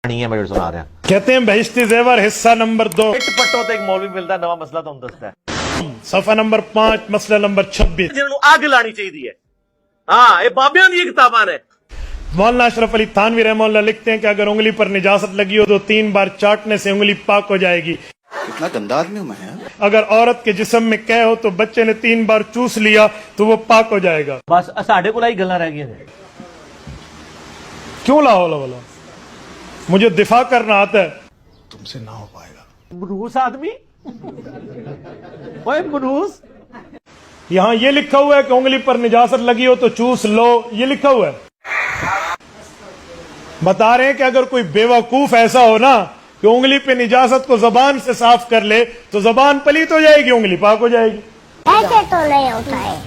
नहीं है मैं सुना रहा कहते हैं बहिश्ती ज़ेवर हिस्सा नंबर 2 इट पट्टो ते एक मौलवी मिलता नवा मसला तुम दसदा है सफा नंबर 5 मसला नंबर 26 जिन्होंने आग लानी चाहिए है हाँ ये बाबियां दी किताबां ने। मौलाना अशरफ अली थानवी रहमतुल्लाह लिखते हैं कि अगर उंगली पर निजासत लगी हो तो 3 बार चाटने से उंगली पाक हो जाएगी। कितना गंदा आदमी हूं मैं यार। अगर औरत के जिस्म में कह हो तो बच्चे ने 3 बार चूस लिया तो वो पाक हो जाएगा। बस साढ़े को लाई गल्लां रह गई ने। क्यों लाहौल वाला, मुझे दिफा करना आता है, तुमसे ना हो पाएगा। मनूस आदमी ओए मनूस यहाँ ये लिखा हुआ है कि उंगली पर निजासत लगी हो तो चूस लो, ये लिखा हुआ है। बता रहे हैं कि अगर कोई बेवकूफ ऐसा हो ना कि उंगली पे निजासत को जबान से साफ कर ले तो जबान पलीत हो जाएगी, उंगली पाक हो जाएगी। ऐसे तो नहीं होता है।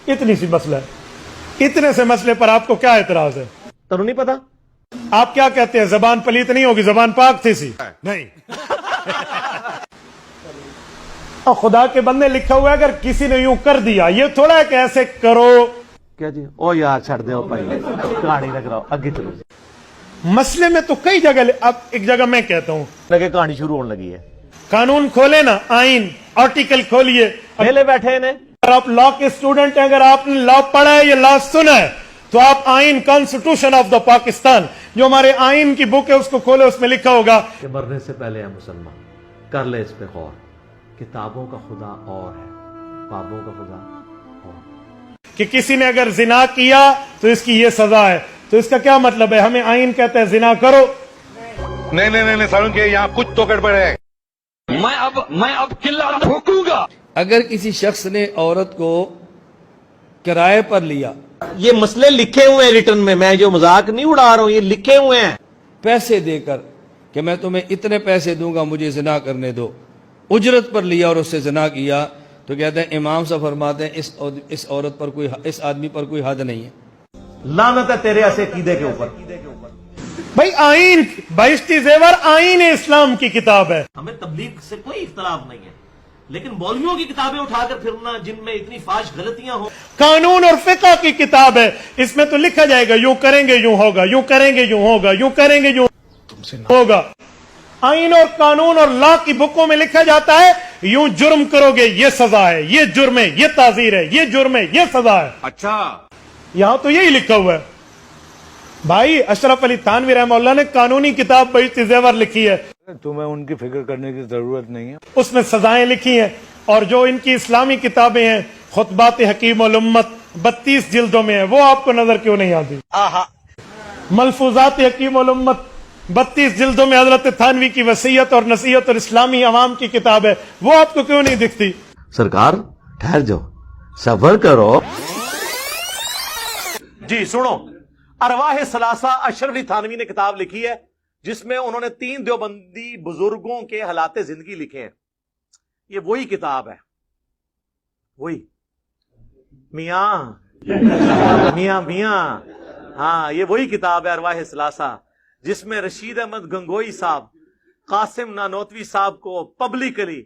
इतनी सी मसला है। इतने से मसले पर आपको क्या एतराज है? तेनू नहीं पता? आप क्या कहते हैं जबान पलीत नहीं होगी, जबान पाक थी सी? नहीं। और खुदा के बंदे लिखा हुआ है अगर किसी ने यूं कर दिया, ये थोड़ा है कि ऐसे करो। क्या जी ओ यार छड़ दे भाई कहानी ना कराओ आगे चलो। मसले में तो कई जगह अब एक जगह मैं कहता हूं लगे कहानी शुरू होने लगी है। कानून खोले ना, आइन आर्टिकल खोलिए। पहले बैठे ने अगर आप लॉ के स्टूडेंट हैं, अगर आपने लॉ पढ़ा है या लॉ सुना है तो आप आइन कॉन्स्टिट्यूशन ऑफ द पाकिस्तान जो हमारे आइन की बुक है उसको खोले, उसमें लिखा होगा कि मरने से पहले है मुसलमान कर ले इस पे गौर, किताबों का खुदा और है बाबों का खुदा और। कि किसी ने अगर जिना किया तो इसकी ये सजा है। तो इसका क्या मतलब है? हमें आइन कहता है जिना करो। नहीं सारुण के यहाँ कुछ तो गड़बड़ है। मैं अब किल्ला ठोकूंगा। अगर किसी शख्स ने औरत को किराए पर लिया, ये मसले लिखे हुए हैं रिटर्न में, मैं जो मजाक नहीं उड़ा रहा हूं, ये लिखे हुए हैं पैसे देकर कि मैं तुम्हें इतने पैसे दूंगा मुझे जिना करने दो, उजरत पर लिया और उससे जिना किया, तो कहते हैं इमाम साहब फरमाते हैं इस औरत पर कोई, इस आदमी पर कोई हद नहीं है। लानत है तेरे ऐसे कीदे के ऊपर। भाई आइन बहिश्ती ज़ेवर आइन इस्लाम की किताब है। हमें तबलीग से कोई इख्तलाफ नहीं है, लेकिन मौलवियों की किताबें उठाकर फिरना जिनमें इतनी फाश गलतियां हो। कानून और फिक़ह की किताब है, इसमें तो लिखा जाएगा यूं करेंगे यूं होगा, यूं करेंगे यूं होगा, यूं करेंगे यूं होगा। आइन और कानून और लॉ की बुकों में लिखा जाता है यूं जुर्म करोगे ये सजा है, ये जुर्म है, ये ताजीर है, ये जुर्म है, ये सजा है। अच्छा यहां तो यही लिखा हुआ है। भाई अशरफ अली थानवी रहमतुल्लाह ने कानूनी किताब बहिश्ती ज़ेवर लिखी है, तुम्हें उनकी फिक्र करने की जरूरत नहीं है। उसमें सजाएं लिखी हैं। और जो इनकी इस्लामी किताबें हैं खुतबात हकीम उल उम्मत 32 जिल्दों में है, वो आपको नजर क्यों नहीं आती? मलफूजात हकीम उल उम्मत 32 जिल्दों में हजरत थानवी की वसीयत और नसीहत और इस्लामी अवाम की किताब है, वो आपको क्यों नहीं दिखती? सरकार ठहर जाओ, सब्र करो जी। सुनो, अरवाह सलासा अशरफ अली थानवी ने किताब लिखी है जिसमें उन्होंने 3 देवबंदी बुजुर्गों के हालाते जिंदगी लिखे हैं। ये वही किताब है, वही मियां हाँ, ये वही किताब है अरवाह सलासा जिसमें रशीद अहमद गंगोई साहब कासिम नानोतवी साहब को पब्लिकली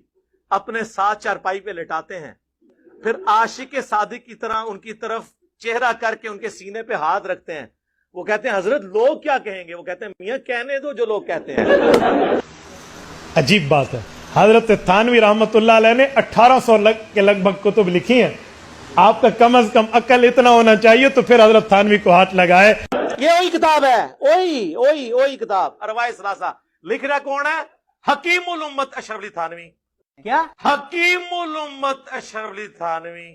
अपने साथ चारपाई पे लेटाते हैं, फिर आशिक सादिक की तरह उनकी तरफ चेहरा करके उनके सीने पे हाथ रखते हैं। वो कहते हैं हजरत लोग क्या कहेंगे? वो कहते हैं मियां कहने दो जो लोग कहते हैं। अजीब बात है, हजरत थानवी रहमतुल्लाह अलैह ने 1800 के लगभग कुतुब लिखी हैं। आपका कम अज कम अकल इतना होना चाहिए तो फिर हजरत थानवी को हाथ लगाए। ये वही किताब है, वही किताब अरवाह सलासा। लिख रहा कौन है? हकीमुल उम्मत अशरफ अली थानवी। क्या? हकीमुल उम्मत अशरफ अली थानवी।